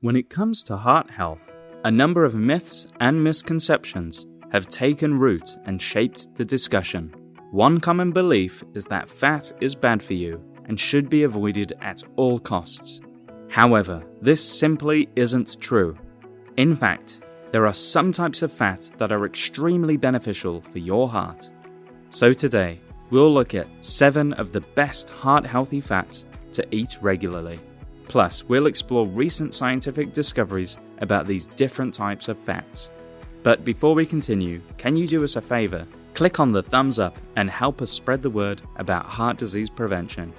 When it comes to heart health, a number of myths and misconceptions have taken root and shaped the discussion. One common belief is that fat is bad for you and should be avoided at all costs. However, this simply isn't true. In fact, there are some types of fat that are extremely beneficial for your heart. So today, we'll look at 7 of the best heart-healthy fats to eat regularly. Plus, we'll explore recent scientific discoveries about these different types of fats. But before we continue, can you do us a favor? Click on the thumbs up and help us spread the word about heart disease prevention.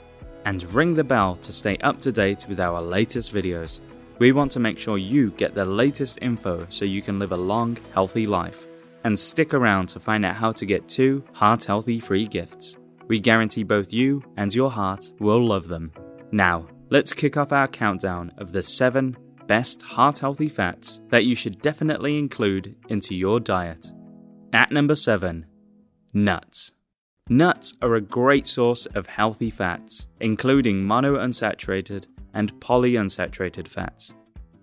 And ring the bell to stay up to date with our latest videos. We want to make sure you get the latest info so you can live a long, healthy life. And stick around to find out how to get 2 heart-healthy free gifts. We guarantee both you and your heart will love them. Now, let's kick off our countdown of the 7 best heart-healthy fats that you should definitely include into your diet. At number 7, nuts. Nuts are a great source of healthy fats, including monounsaturated and polyunsaturated fats.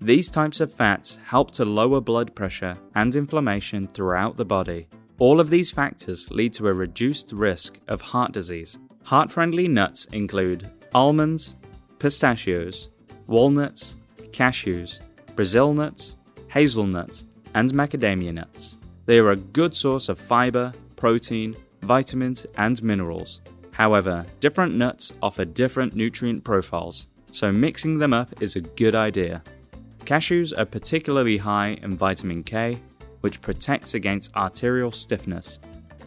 These types of fats help to lower blood pressure and inflammation throughout the body. All of these factors lead to a reduced risk of heart disease. Heart-friendly nuts include almonds, pistachios, walnuts, cashews, Brazil nuts, hazelnuts, and macadamia nuts. They are a good source of fiber, protein, vitamins, and minerals. However, different nuts offer different nutrient profiles, so mixing them up is a good idea. Cashews are particularly high in vitamin K, which protects against arterial stiffness.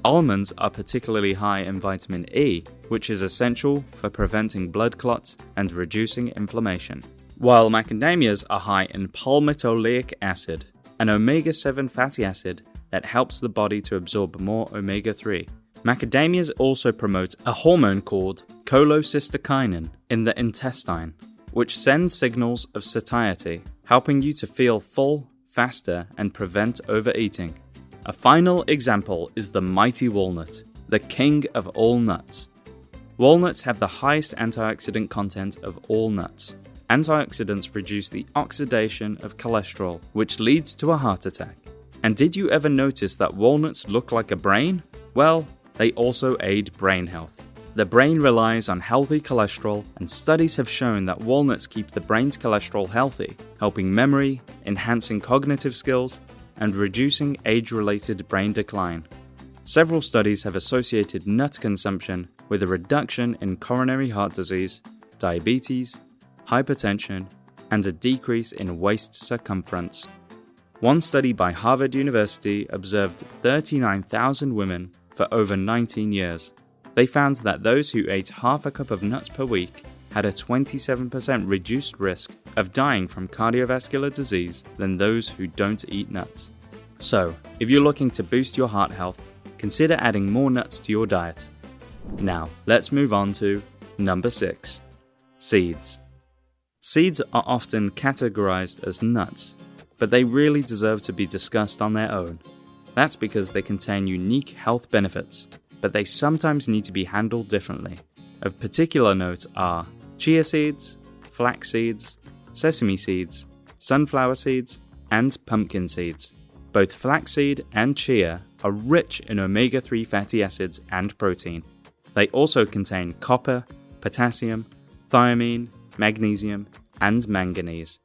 Almonds are particularly high in vitamin E, which is essential for preventing blood clots and reducing inflammation. While macadamias are high in palmitoleic acid, an omega-7 fatty acid that helps the body to absorb more omega-3. Macadamias also promote a hormone called cholecystokinin in the intestine, which sends signals of satiety, helping you to feel full faster and prevent overeating. A final example is the mighty walnut, the king of all nuts. Walnuts have the highest antioxidant content of all nuts. Antioxidants reduce the oxidation of cholesterol, which leads to a heart attack. And did you ever notice that walnuts look like a brain? Well, they also aid brain health. The brain relies on healthy cholesterol, and studies have shown that walnuts keep the brain's cholesterol healthy, helping memory, enhancing cognitive skills, and reducing age-related brain decline. Several studies have associated nut consumption with a reduction in coronary heart disease, diabetes, hypertension, and a decrease in waist circumference. One study by Harvard University observed 39,000 women for over 19 years. They found that those who ate half a cup of nuts per week had a 27% reduced risk of dying from cardiovascular disease than those who don't eat nuts. So, if you're looking to boost your heart health, consider adding more nuts to your diet. Now, let's move on to number 6, seeds. Seeds are often categorized as nuts, but they really deserve to be discussed on their own. That's because they contain unique health benefits, but they sometimes need to be handled differently. Of particular note are chia seeds, flax seeds, sesame seeds, sunflower seeds, and pumpkin seeds. Both flaxseed and chia are rich in omega-3 fatty acids and protein. They also contain copper, potassium, thiamine, magnesium, and manganese.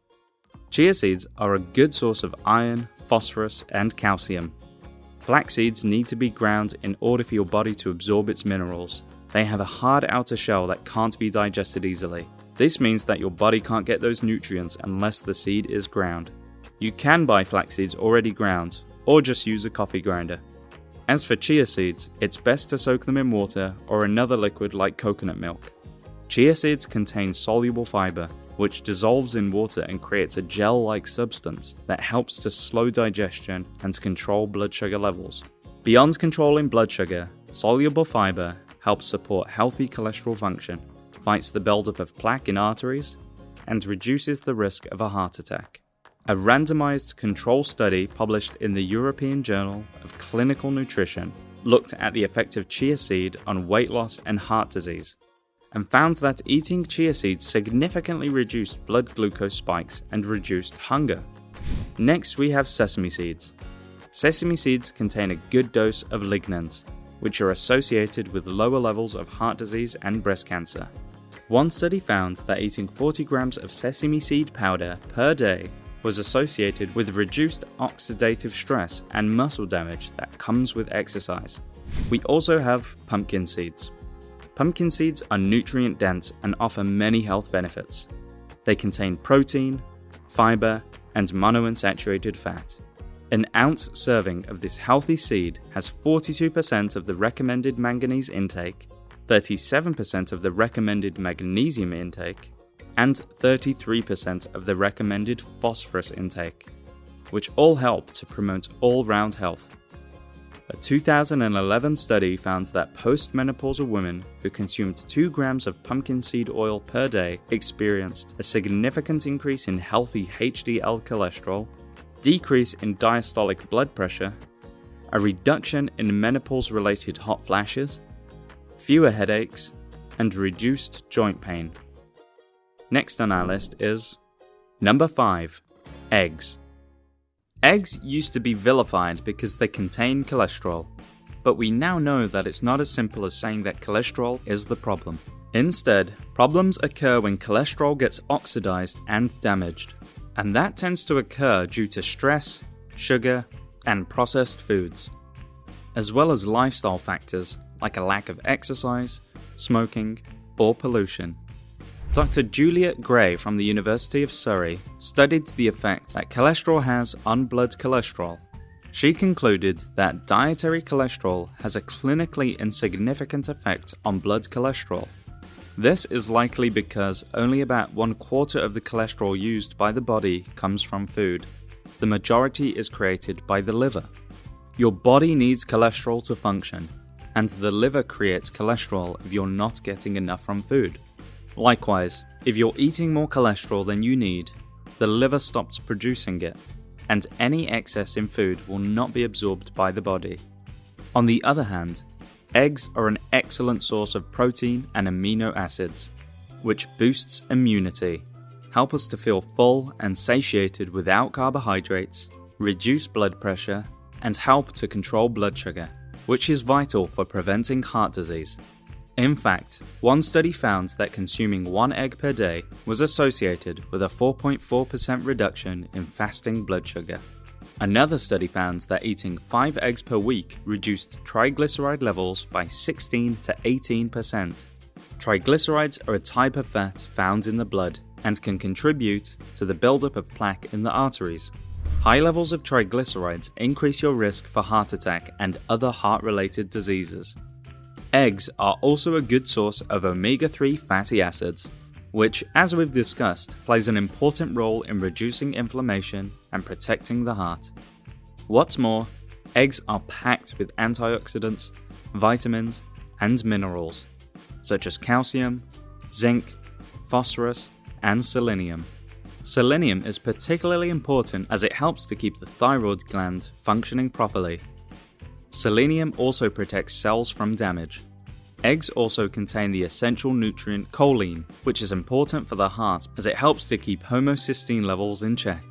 Chia seeds are a good source of iron, phosphorus, and calcium. Flax seeds need to be ground in order for your body to absorb its minerals. They have a hard outer shell that can't be digested easily. This means that your body can't get those nutrients unless the seed is ground. You can buy flax seeds already ground, or just use a coffee grinder. As for chia seeds, it's best to soak them in water or another liquid like coconut milk. Chia seeds contain soluble fiber, which dissolves in water and creates a gel-like substance that helps to slow digestion and control blood sugar levels. Beyond controlling blood sugar, soluble fiber helps support healthy cholesterol function, fights the buildup of plaque in arteries, and reduces the risk of a heart attack. A randomized control study published in the European Journal of Clinical Nutrition looked at the effect of chia seed on weight loss and heart disease. and found that eating chia seeds significantly reduced blood glucose spikes and reduced hunger. Next, we have sesame seeds. Sesame seeds contain a good dose of lignans, which are associated with lower levels of heart disease and breast cancer. One study found that eating 40 grams of sesame seed powder per day was associated with reduced oxidative stress and muscle damage that comes with exercise. We also have pumpkin seeds. Pumpkin seeds are nutrient-dense and offer many health benefits. They contain protein, fiber, and monounsaturated fat. An ounce serving of this healthy seed has 42% of the recommended manganese intake, 37% of the recommended magnesium intake, and 33% of the recommended phosphorus intake, which all help to promote all-round health. A 2011 study found that postmenopausal women who consumed 2 grams of pumpkin seed oil per day experienced a significant increase in healthy HDL cholesterol, decrease in diastolic blood pressure, a reduction in menopause-related hot flashes, fewer headaches, and reduced joint pain. Next on our list is number 5, eggs. Eggs used to be vilified because they contain cholesterol, but we now know that it's not as simple as saying that cholesterol is the problem. Instead, problems occur when cholesterol gets oxidized and damaged, and that tends to occur due to stress, sugar, and processed foods, as well as lifestyle factors like a lack of exercise, smoking, or pollution. Dr. Juliet Gray from the University of Surrey studied the effect that cholesterol has on blood cholesterol. She concluded that dietary cholesterol has a clinically insignificant effect on blood cholesterol. This is likely because only about 1/4 of the cholesterol used by the body comes from food. The majority is created by the liver. Your body needs cholesterol to function, and the liver creates cholesterol if you're not getting enough from food. Likewise, if you're eating more cholesterol than you need, the liver stops producing it, and any excess in food will not be absorbed by the body. On the other hand, eggs are an excellent source of protein and amino acids, which boosts immunity, help us to feel full and satiated without carbohydrates, reduce blood pressure, and help to control blood sugar, which is vital for preventing heart disease. In fact, one study found that consuming 1 egg per day was associated with a 4.4% reduction in fasting blood sugar. Another study found that eating 5 eggs per week reduced triglyceride levels by 16 to 18%. Triglycerides are a type of fat found in the blood and can contribute to the buildup of plaque in the arteries. High levels of triglycerides increase your risk for heart attack and other heart-related diseases. Eggs are also a good source of omega-3 fatty acids, which, as we've discussed, plays an important role in reducing inflammation and protecting the heart. What's more, eggs are packed with antioxidants, vitamins, and minerals, such as calcium, zinc, phosphorus, and selenium. Selenium is particularly important as it helps to keep the thyroid gland functioning properly. Selenium also protects cells from damage. Eggs also contain the essential nutrient choline, which is important for the heart as it helps to keep homocysteine levels in check.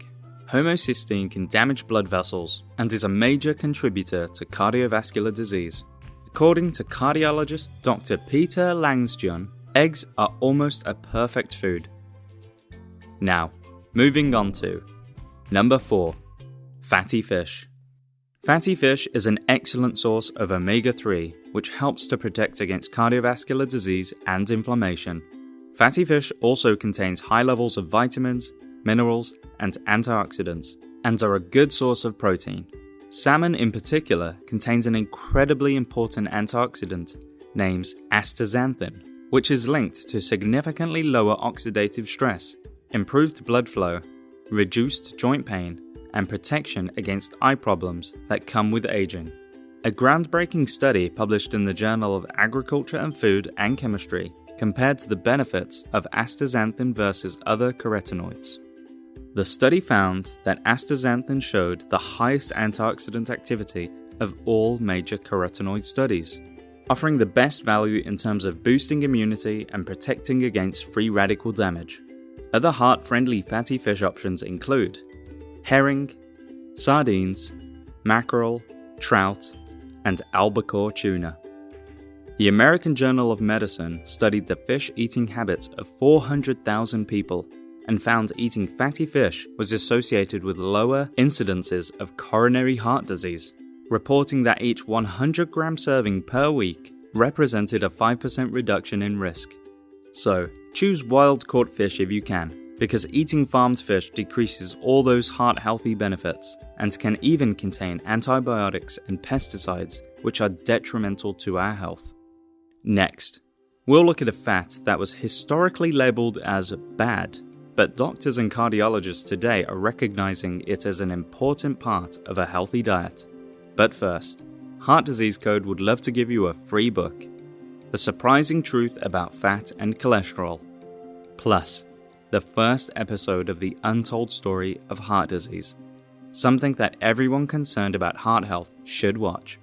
Homocysteine can damage blood vessels and is a major contributor to cardiovascular disease. According to cardiologist Dr. Peter Langsjon, eggs are almost a perfect food. Now, moving on to number 4, fatty fish. Fatty fish is an excellent source of omega-3, which helps to protect against cardiovascular disease and inflammation. Fatty fish also contains high levels of vitamins, minerals, and antioxidants, and are a good source of protein. Salmon in particular contains an incredibly important antioxidant named astaxanthin, which is linked to significantly lower oxidative stress, improved blood flow, reduced joint pain, and protection against eye problems that come with aging. A groundbreaking study published in the Journal of Agriculture and Food and Chemistry compared the benefits of astaxanthin versus other carotenoids. The study found that astaxanthin showed the highest antioxidant activity of all major carotenoid studies. offering the best value in terms of boosting immunity and protecting against free radical damage. Other heart-friendly fatty fish options include herring, sardines, mackerel, trout, and albacore tuna. The American Journal of Medicine studied the fish eating habits of 400,000 people and found eating fatty fish was associated with lower incidences of coronary heart disease, reporting that each 100-gram serving per week represented a 5% reduction in risk. So, choose wild-caught fish if you can, because eating farmed fish decreases all those heart-healthy benefits and can even contain antibiotics and pesticides which are detrimental to our health. Next, we'll look at a fat that was historically labeled as bad, but doctors and cardiologists today are recognizing it as an important part of a healthy diet. But first, Heart Disease Code would love to give you a free book, The Surprising Truth About Fat and Cholesterol, plus the first episode of the untold story of heart disease, something that everyone concerned about heart health should watch.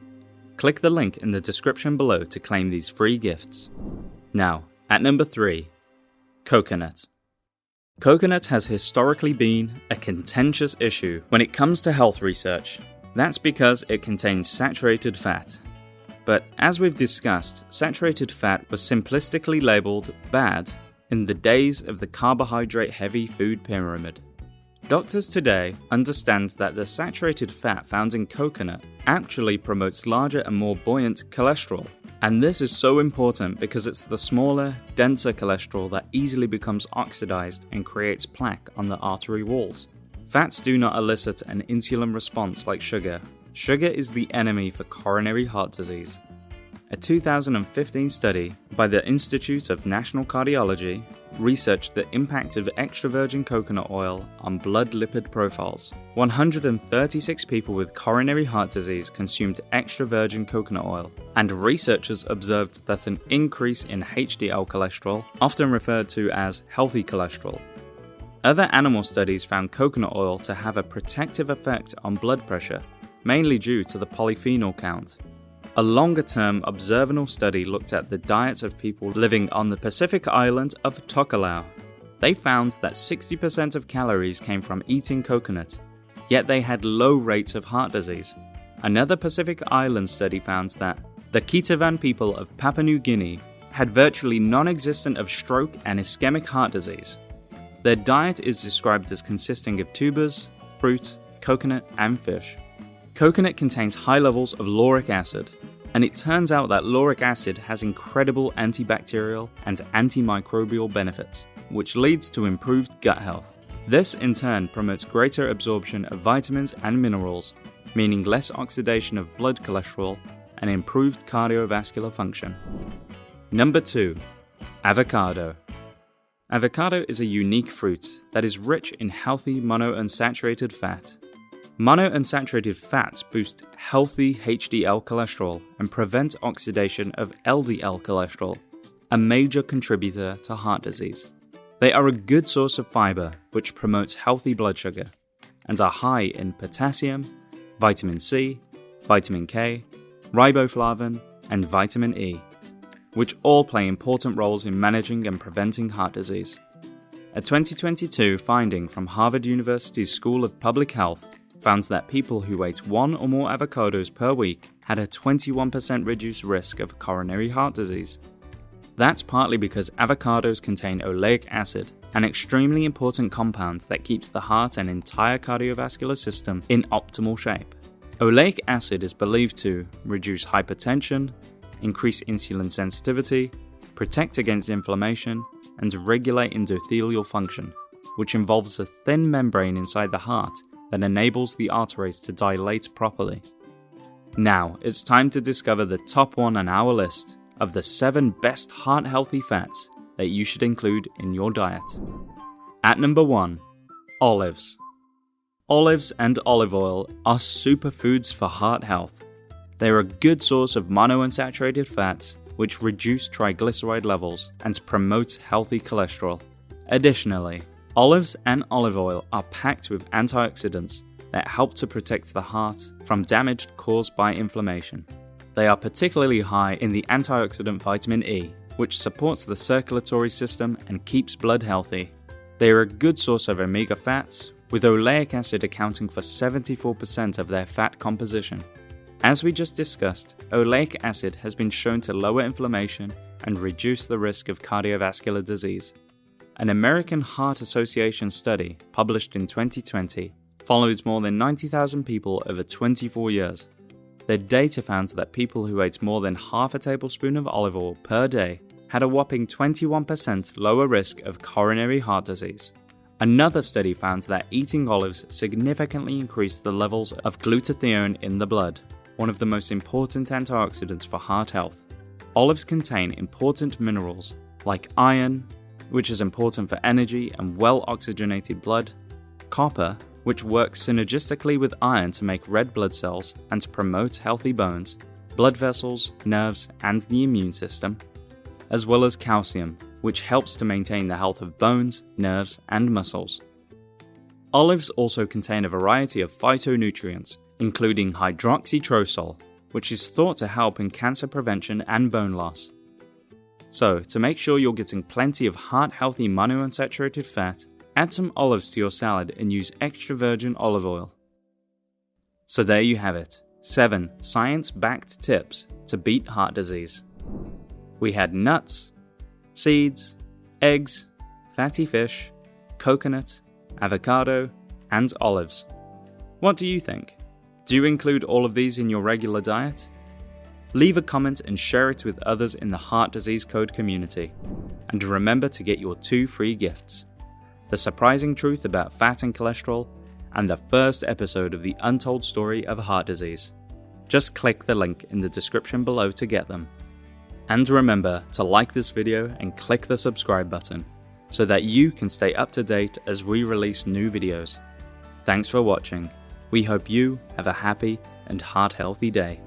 Click the link in the description below to claim these free gifts. Now, at number 3, coconut. Coconut has historically been a contentious issue when it comes to health research. That's because it contains saturated fat. But as we've discussed, saturated fat was simplistically labeled bad in the days of the carbohydrate-heavy food pyramid. Doctors today understand that the saturated fat found in coconut actually promotes larger and more buoyant cholesterol. And this is so important because it's the smaller, denser cholesterol that easily becomes oxidized and creates plaque on the artery walls. Fats do not elicit an insulin response like sugar. Sugar is the enemy for coronary heart disease. A 2015 study by the Institute of National Cardiology researched the impact of extra virgin coconut oil on blood lipid profiles. 136 people with coronary heart disease consumed extra virgin coconut oil, and researchers observed that an increase in HDL cholesterol, often referred to as healthy cholesterol. Other animal studies found coconut oil to have a protective effect on blood pressure, mainly due to the polyphenol count. A longer-term observational study looked at the diets of people living on the Pacific island of Tokelau. They found that 60% of calories came from eating coconut, yet they had low rates of heart disease. Another Pacific island study found that the Kitavan people of Papua New Guinea had virtually non-existent of stroke and ischemic heart disease. Their diet is described as consisting of tubers, fruit, coconut, and fish. Coconut contains high levels of lauric acid, and it turns out that lauric acid has incredible antibacterial and antimicrobial benefits, which leads to improved gut health. This in turn promotes greater absorption of vitamins and minerals, meaning less oxidation of blood cholesterol and improved cardiovascular function. Number 2. Avocado. Avocado is a unique fruit that is rich in healthy monounsaturated fat. Monounsaturated fats boost healthy HDL cholesterol and prevent oxidation of LDL cholesterol, a major contributor to heart disease. They are a good source of fiber, which promotes healthy blood sugar, and are high in potassium, vitamin C, vitamin K, riboflavin, and vitamin E, which all play important roles in managing and preventing heart disease. A 2022 finding from Harvard University's School of Public Health found that people who ate 1 or more avocados per week had a 21% reduced risk of coronary heart disease. That's partly because avocados contain oleic acid, an extremely important compound that keeps the heart and entire cardiovascular system in optimal shape. Oleic acid is believed to reduce hypertension, increase insulin sensitivity, protect against inflammation, and regulate endothelial function, which involves a thin membrane inside the heart that enables the arteries to dilate properly. Now, it's time to discover the top one on our list of the 7 best heart-healthy fats that you should include in your diet. At number 1, olives. Olives and olive oil are superfoods for heart health. They're a good source of monounsaturated fats, which reduce triglyceride levels and promote healthy cholesterol. Additionally, olives and olive oil are packed with antioxidants that help to protect the heart from damage caused by inflammation. They are particularly high in the antioxidant vitamin E, which supports the circulatory system and keeps blood healthy. They are a good source of omega fats, with oleic acid accounting for 74% of their fat composition. As we just discussed, oleic acid has been shown to lower inflammation and reduce the risk of cardiovascular disease. An American Heart Association study, published in 2020, follows more than 90,000 people over 24 years. Their data found that people who ate more than half a tablespoon of olive oil per day had a whopping 21% lower risk of coronary heart disease. Another study found that eating olives significantly increased the levels of glutathione in the blood, one of the most important antioxidants for heart health. Olives contain important minerals like iron, which is important for energy and well-oxygenated blood, copper, which works synergistically with iron to make red blood cells and to promote healthy bones, blood vessels, nerves, and the immune system, as well as calcium, which helps to maintain the health of bones, nerves, and muscles. Olives also contain a variety of phytonutrients, including hydroxytrosol, which is thought to help in cancer prevention and bone loss. So, to make sure you're getting plenty of heart-healthy monounsaturated fat, add some olives to your salad and use extra virgin olive oil. So there you have it, 7 science-backed tips to beat heart disease. We had nuts, seeds, eggs, fatty fish, coconut, avocado, and olives. What do you think? Do you include all of these in your regular diet? Leave a comment and share it with others in the Heart Disease Code community. And remember to get your 2 free gifts: The Surprising Truth About Fat and Cholesterol, and the first episode of the Untold Story of Heart Disease. Just click the link in the description below to get them. And remember to like this video and click the subscribe button, so that you can stay up to date as we release new videos. Thanks for watching. We hope you have a happy and heart-healthy day.